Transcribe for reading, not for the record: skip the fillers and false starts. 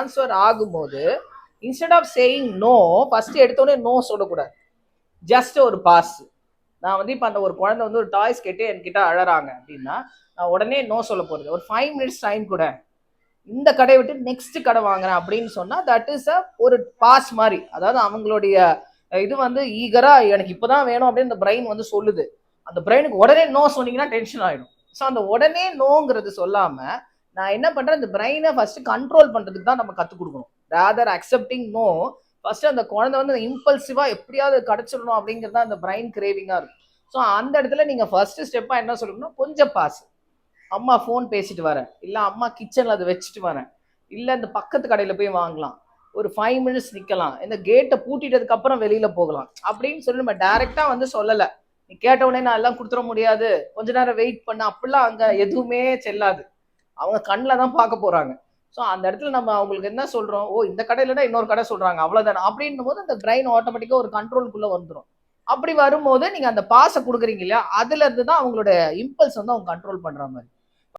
Transfer ஆகும்போது instead of saying no, first எடுத்தோடனே no சொல்லக்கூடாது. ஜஸ்ட் ஒரு பாஸ். நான் வந்து இப்போ அந்த ஒரு குழந்தை வந்து ஒரு டாய்ஸ் கேட்டு என்கிட்ட அழறாங்க அப்படின்னா, நான் உடனே நோ சொல்ல போகிறது. ஒரு 5 மினிட்ஸ் டைம் கூட, இந்த கடையை விட்டு நெக்ஸ்ட் கடை வாங்குறேன் அப்படின்னு சொன்னா தட் இஸ் ஒரு பாஸ் மாதிரி. அதாவது அவங்களுடைய இது வந்து ஈகரா எனக்கு இப்பதான் வேணும் அப்படின்னு இந்த பிரெயின் வந்து சொல்லுது. அந்த பிரெயினுக்கு உடனே நோ சொன்னீங்கன்னா டென்ஷன் ஆயிடும். ஸோ அந்த உடனே நோங்கிறது சொல்லாம நான் என்ன பண்றேன், இந்த பிரெயினை ஃபர்ஸ்ட் கண்ட்ரோல் பண்றதுக்கு தான் நம்ம கற்றுக் கொடுக்கணும். ரேதர் அக்செப்டிங் நோ, ஃபர்ஸ்ட் அந்த குழந்தை வந்து இம்பல்சிவா எப்படியாவது கிடைச்சிடணும் அப்படிங்கிறது தான் அந்த பிரெயின் கிரேவிங்கா இருக்கும். ஸோ அந்த இடத்துல நீங்க ஃபர்ஸ்ட் ஸ்டெப்பா என்ன சொல்லணும்னா, கொஞ்சம் பாஸ். அம்மா ஃபோன் பேசிட்டு வரேன், இல்ல அம்மா கிச்சன்ல அதை வச்சுட்டு வரேன், இல்ல இந்த பக்கத்து கடையில போய் வாங்கலாம், ஒரு 5 மினிட்ஸ் நிக்கலாம், இந்த கேட்டை பூட்டிட்டதுக்கு அப்புறம் வெளியில போகலாம் அப்படின்னு சொல்லி நம்ம டைரக்டா வந்து சொல்லல. நீ கேட்ட உடனே நான் எல்லாம் கொடுத்துட முடியாது, கொஞ்ச நேரம் வெயிட் பண்ண, அப்படிலாம் அங்க எதுவுமே செல்லாது. அவங்க கண்ணில் தான் பார்க்க போறாங்க. ஸோ அந்த இடத்துல நம்ம அவங்களுக்கு என்ன சொல்றோம், ஓ இந்த கடையிலனா இன்னொரு கடை சொல்றாங்க அவ்வளவுதானே அப்படின்னும் போது அந்த பிரெயின் ஆட்டோமேட்டிக்கா ஒரு கண்ட்ரோலுக்குள்ள வந்துடும். அப்படி வரும்போது நீங்க அந்த பாஸை கொடுக்குறீங்க இல்லையா, அதுல இருந்து தான் அவங்களோட இம்பல்ஸ் வந்து அவங்க கண்ட்ரோல் பண்ற மாதிரி.